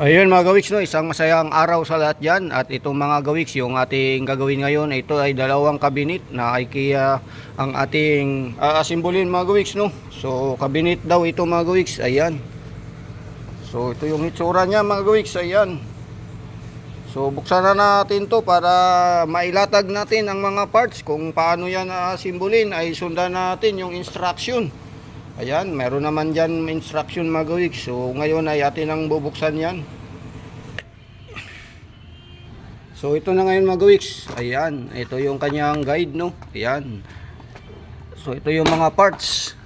Ayun mga gawiks, no, isang masayang araw sa lahat dyan. At itong mga gawiks, yung ating gagawin ngayon, ito ay dalawang kabinet na IKEA ang ating asimbolin mga gawiks, no. So kabinet daw ito mga gawiks, ayan. So ito yung hitsura niya mga gawiks, ayan. So buksan na natin to para mailatag natin ang mga parts. Kung paano yan asimbolin ay sundan natin yung instruction. Ayan, meron naman dyan instruction mga gawiks. So ngayon ay atin ang bubuksan yan. So ito na ngayon mga gawiks. Ayan, ito yung kanyang guide, no. Ayan. So ito yung mga parts.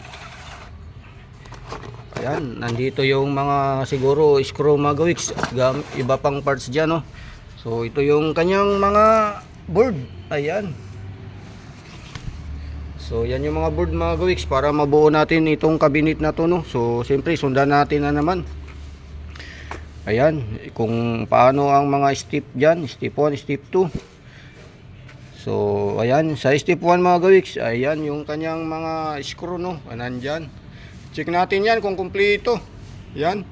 Ayan, nandito yung mga siguro screw mga gawiks. Iba pang parts dyan, no. So ito yung kanyang mga board. Ayan. So yan yung mga board mga gawiks para mabuo natin itong cabinet na to, no. So siyempre sundan natin na naman. Ayan, kung paano ang mga step dyan, step 1, step 2. So ayan, sa step 1 mga gawiks, ayan yung kanyang mga screw, no. Nandyan. Check natin yan kung kumpleto. Yan.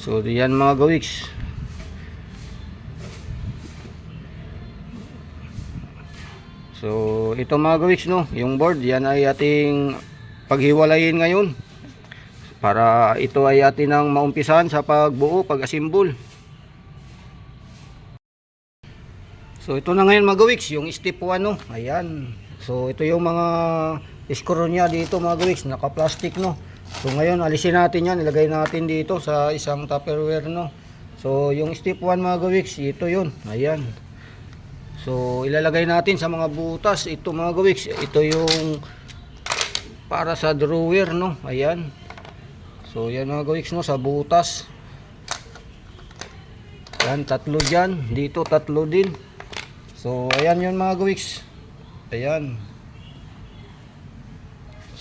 So diyan mga gawiks. So ito mga gawiks, no, yung board yan ay ating paghiwalayin ngayon para ito ay atin ang maumpisahan sa pagbuo, pag-assemble. So ito na ngayon mga gawiks, yung step 1, no. Ayan. So ito yung mga screw niya dito mga gawiks, naka-plastic, no. So ngayon alisin natin yan, ilagay natin dito sa isang Tupperware, no. So yung step 1 mga gawiks, ito yun. Ayan. So ilalagay natin sa mga butas ito mga gawiks. Ito yung para sa drawer, no. Ayan. So yan mga gawiks, no, sa butas. Yan, tatlo dyan. Dito tatlo din. So ayan yun mga gawiks. Ayan.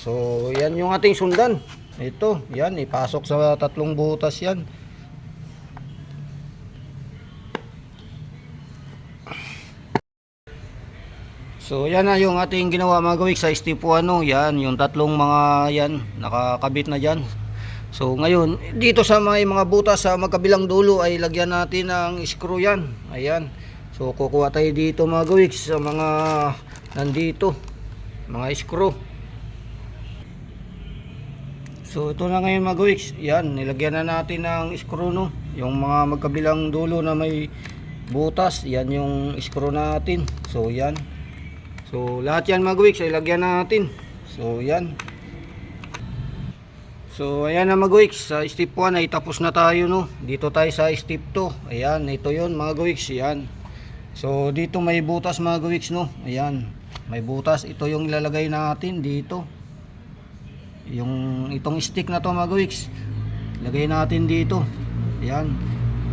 So yan yung ating sundan. Ito, yan, ipasok sa tatlong butas yan. So yan na yung ating ginawa mga gawiks sa step 1, no. Yan, yung tatlong mga yan, nakakabit na dyan. So ngayon, dito sa mga butas sa magkabilang dulo ay lagyan natin ng screw yan. Ayan. So kukuha tayo dito mga gawiks sa mga nandito, mga screw. So ito na ngayon mga gawiks. Yan, nilagyan na natin ng screw, no. Yung mga magkabilang dulo na may butas, yan yung screw natin. So yan. So lahat yan mga gawiks ay lagyan natin. So yan. So ayan na mga gawiks, sa step 1 ay tapos na tayo, no. Dito tayo sa step 2. Ayan, ito yun mga gawiks. Yan. So dito may butas mga gawiks, no. Ayan, may butas. Ito yung ilalagay natin dito. Yung itong stick na to mga gawiks, lagay natin dito. Ayan.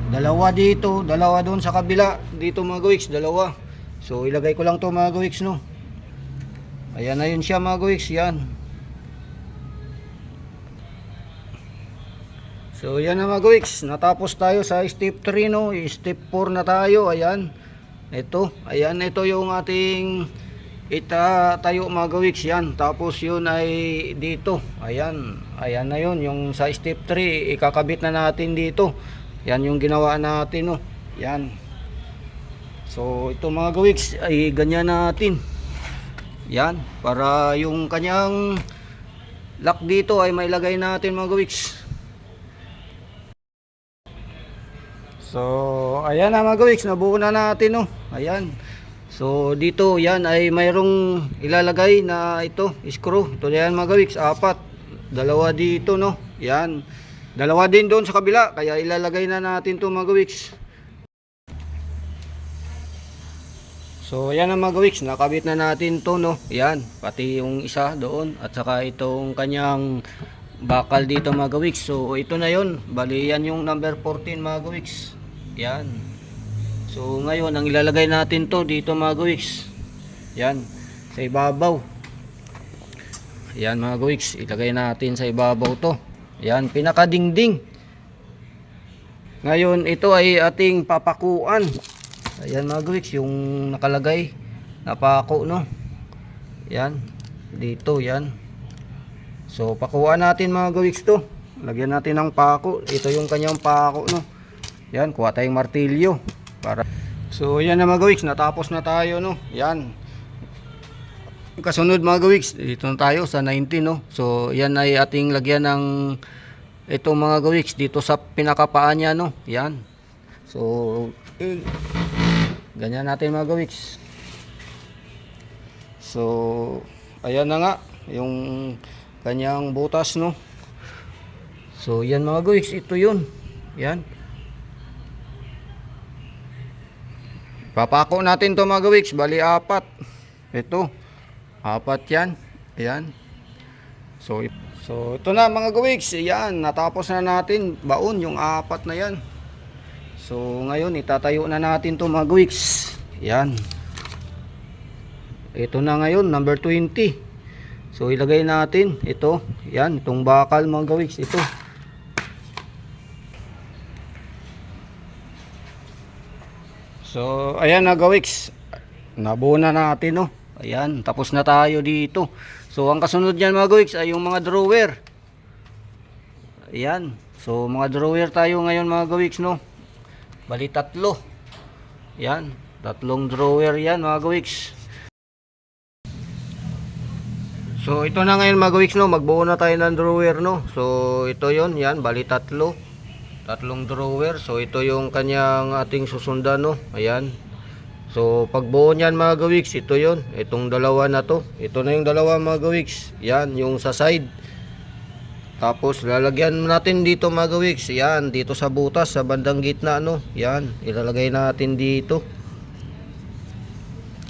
Dalawa dito, dalawa doon sa kabila. Dito mga gawiks, dalawa. So ilagay ko lang to mga gawiks, no. Ayan na yun siya mga gawiks. Yan. So yan na mga gawiks, natapos tayo sa step 3, no. Step 4 na tayo. Ayan. Ito, ayan, ito yung ating itatayo mga gawiks. Yan, tapos yun ay dito. Ayan, ayan na yun, yung sa step 3 ikakabit na natin dito. Yan yung ginawa natin, no. Yan. So ito mga gawiks ay ganyan natin. Yan, para yung kanyang lock dito ay mailagay natin mga gawiks. So ayan na mga gawiks, nabuo na natin, no. Ayan. So dito yan ay mayroong ilalagay na ito, screw. Ito yan mga gawiks, 4. Dalawa dito, no. Yan. Dalawa din doon sa kabila, kaya ilalagay na natin to mga gawiks. So ayan na mga gawiks, nakabit na natin to, no. Yan, pati yung isa doon at saka itong kanyang bakal dito mga gawiks. So ito na yon, bali yan yung number 14 mga gawiks. Yan. So ngayon ang ilalagay natin to dito mga gawiks. Yan, sa ibabaw. Yan mga gawiks, ilagay natin sa ibabaw to. Yan, pinakadingding. Ngayon ito ay ating papakuan. Ayan mga gawiks, yung nakalagay na pako, no. Yan. Dito, yan. So, pakuhaan natin mga gawiks to. Lagyan natin ng pako. Ito yung kanyang pako, no. Yan, kuha tayong martilyo. So, yan na mga gawiks. Natapos na tayo, no. Yan. Kasunod mga gawiks, dito na tayo sa 19, no. So, yan ay ating lagyan ng itong mga gawiks dito sa pinakapaan niya, no. Yan. So, ganyan natin mga gawiks. So, ayan na nga yung kanyang butas, no. So, yan mga gawiks, ito yun. Yan. Papako natin to mga gawiks, bali 4. Ito, 4 yan. Ayan. So ito na mga gawiks, ayan, natapos na natin baon yung 4 na yan. So, ngayon itatayo na natin to mga gawiks. Ayan. Ito na ngayon, number 20. So, ilagay natin ito. Ayan, itong bakal mga gawiks, ito. So, ayan na gawiks. Nabuo na natin, no. Ayan, tapos na tayo dito. So, ang kasunod niyan mga gawiks ay yung mga drawer. Ayan. So, mga drawer tayo ngayon mga gawiks, no. Bali 3. Ayan, 3 drawer yan mga gawiks. So, ito na ngayon mga gawiks, no. Magbuo na tayo ng drawer, no. So, ito yon, yan, bali 3 drawer. So, ito yung kanyang ating susundan, no. Ayan. So, pagbuo niyan mga gawiks, ito yon, itong dalawa na to. Ito na yung dalawa mga gawiks. Yan, yung sa side. Tapos, lalagyan natin dito mga gawiks. Yan, dito sa butas, sa bandang gitna, no. Yan, ilalagay natin dito.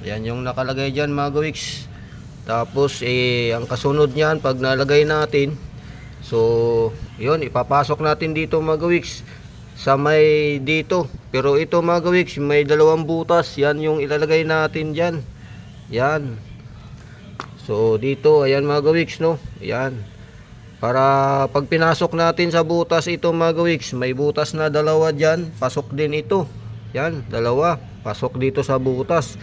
Yan yung nakalagay dyan mga gawiks. Tapos, ang kasunod niyan, pag nalagay natin, so, yun, ipapasok natin dito mga gawiks sa may dito. Pero ito mga gawiks, may 2 butas. Yan yung ilalagay natin dyan. Yan. So, dito, ayan mga gawiks, no. Yan. Para pag pinasok natin sa butas ito mga gawiks, may butas na 2 dyan. Pasok din ito. Yan, 2. Pasok dito sa butas.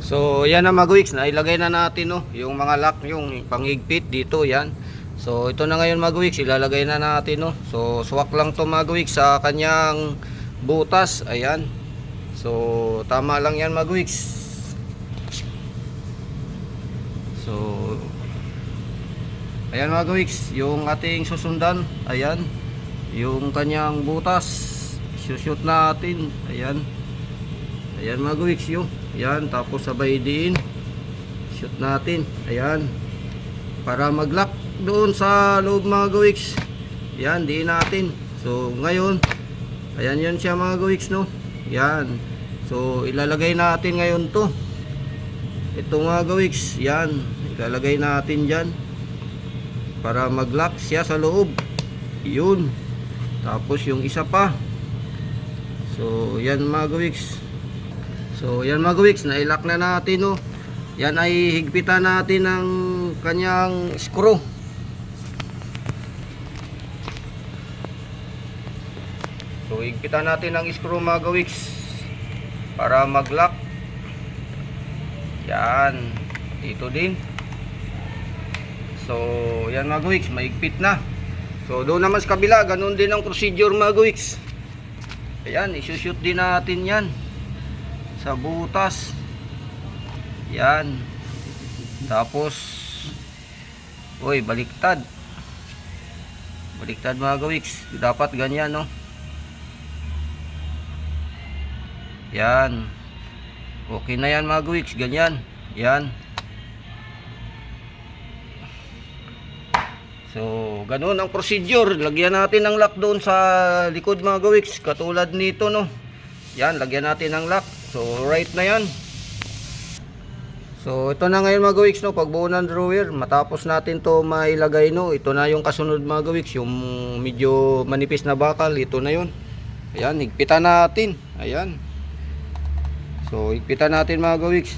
So, yan na mga gawiks, nailagay na natin, no, yung mga lock, yung pangigpit dito, yan. So, ito na ngayon mga gawiks, ilalagay na natin, no. So, swak lang to mga gawiks sa kanyang butas. Ayan. So, tama lang yan mga gawiks. So, ayan mga gawiks, yung ating susundan. Ayan. Yung kanyang butas. Shoot natin. Ayan. Ayan mga gawiks yun. Ayan. Tapos sabay din. Shoot natin. Ayan. Para mag-lock doon sa loob mga gawiks. Yan, diin natin. So, ngayon, ayan yun siya mga gawiks, no. Yan. So, ilalagay natin ngayon to. Ito mga gawiks, yan. Ilalagay natin dyan. Para mag-lock siya sa loob. Yun. Tapos yung isa pa. So, yan mga gawiks. So, yan mga gawiks, na-lock na natin, no. Yan ay higpitan natin ng kanyang screw. So, higpitan natin ang screw mga gawiks para mag-lock. Yan. Dito din. So, yan mga gawiks, mahigpit na. So, doon naman sa kabila, ganun din ang procedure mga gawiks. Ayan, isushoot din natin yan sa butas. Yan. Tapos, uy, baliktad. Baliktad mga gawiks. Dapat ganyan, no. Yan. Okay na yan mga gawiks. Ganyan. Yan. So, ganun ang procedure. Lagyan natin ng lock doon sa likod mga gawiks. Katulad nito, no. Yan, lagyan natin ng lock. So, right na yan. So, ito na ngayon mga gawiks, no. Pagbuo ng drawer. Matapos natin to mailagay, no. Ito na yung kasunod mga gawiks. Yung medyo manipis na bakal. Ito na yun. Ayan, higpitan natin. Ayan. So, higpitan natin mga gawiks.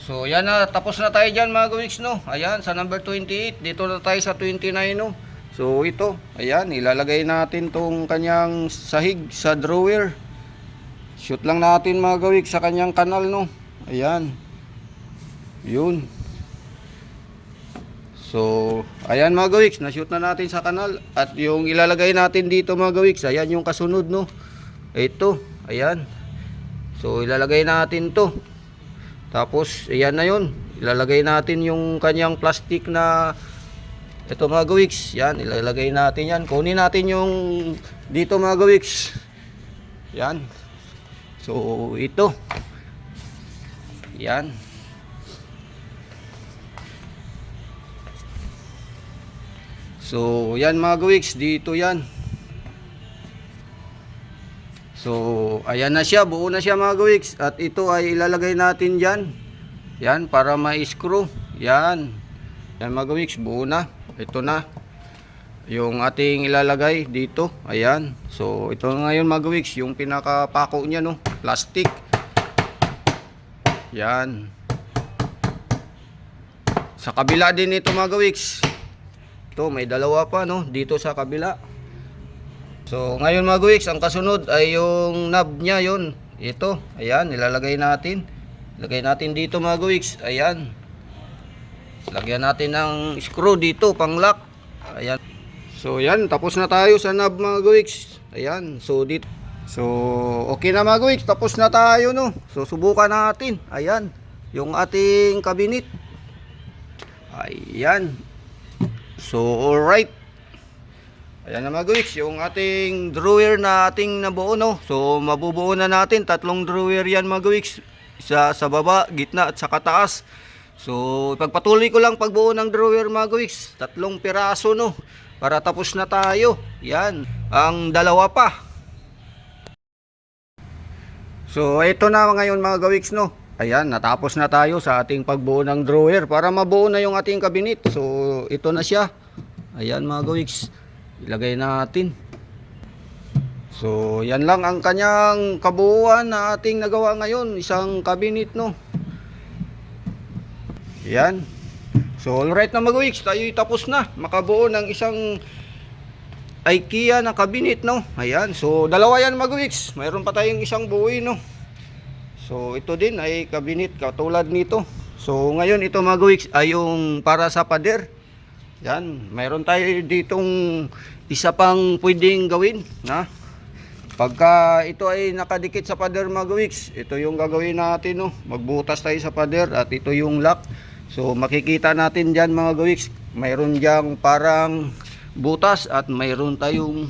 So, yan na. Tapos na tayo dyan mga gawiks, no. Ayan, sa number 28. Dito na tayo sa 29, no. So, ito. Ayan, ilalagay natin tong kanyang sahig sa drawer. Shoot lang natin mga gawiks sa kanyang kanal, no. Ayan. Yun. So, ayan mga gawiks, na-shoot na natin sa kanal. At yung ilalagay natin dito mga gawiks, ayan yung kasunod, no. Ito, ayan. So, ilalagay natin to. Tapos, ayan na yun. Ilalagay natin yung kanyang plastic na ito mga gawiks. Yan, ilalagay natin yan. Kunin natin yung dito mga gawiks. Yan. So, ito. Yan. So, yan mga gawiks, dito yan. So, ayan na siya, buo na siya mga gawiks. At ito ay ilalagay natin dyan. Yan, para ma-screw. Yan. Yan mga gawiks, buo na. Ito na. Yung ating ilalagay dito. Ayan. So, ito ngayon mga gawiks, yung pinakapako niya, no. Plastic. Yan. Sa kabila din ito mga gawiks. Ito, may dalawa pa, no, dito sa kabila. So, ngayon mga gawiks, ang kasunod ay yung knob niya, yun. Ito, ayan, nilalagay natin. Lagay natin dito mga gawiks, ayan. Lagyan natin ng screw dito, pang lock. Ayan. So, ayan, tapos na tayo sa knob mga gawiks. Ayan, so dito. So, okay na mga gawiks, tapos na tayo, no. So, subukan natin. Ayan, yung ating cabinet. Ayan. So, alright. Ayan na mga gawiks, yung ating drawer na ating nabuo, no. So, mabubuo na natin. 3 drawer yan mga gawiks. Isa sa baba, gitna at sa kataas. So, ipagpatuloy ko lang pagbuo ng drawer mga gawiks. 3 piraso, no. Para tapos na tayo. Yan. Ang dalawa pa. So, ito na ngayon mga gawiks, no. Ayan, natapos na tayo sa ating pagbuo ng drawer para mabuo na yung ating cabinet. So, ito na siya. Ayan mga gawiks, ilagay natin. So, yan lang ang kanyang kabuuan na ating nagawa ngayon. Isang cabinet, no. Ayan. So, alright na mga gawiks, tayo tapos na. Makabuo ng isang IKEA na cabinet, no. Ayan, so dalawa yan mga gawiks. Mayroon pa tayong isang buoy, no. So, ito din ay cabinet katulad nito. So, ngayon ito mga gawiks ay yung para sa pader. Yan, mayroon tayo ditong isa pang pwedeng gawin, na. Pagka ito ay nakadikit sa pader mga gawiks, ito yung gagawin natin, no. Magbutas tayo sa pader at ito yung lock. So, makikita natin diyan mga gawiks, mayroon diyang parang butas at mayroon tayong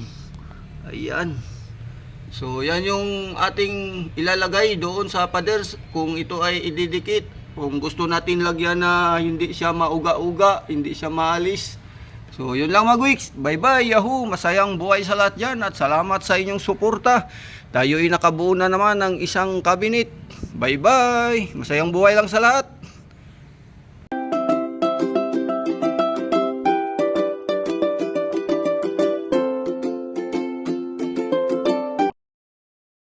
ayan. So, yan yung ating ilalagay doon sa pader kung ito ay ididikit. Kung gusto natin lagyan na hindi siya mauga-uga, hindi siya maalis. So, yun lang mga gawiks. Bye-bye, yahoo! Masayang buhay sa lahat dyan at salamat sa inyong suporta. Tayo ay nakabuo na naman ng isang cabinet. Bye-bye! Masayang buhay lang sa lahat.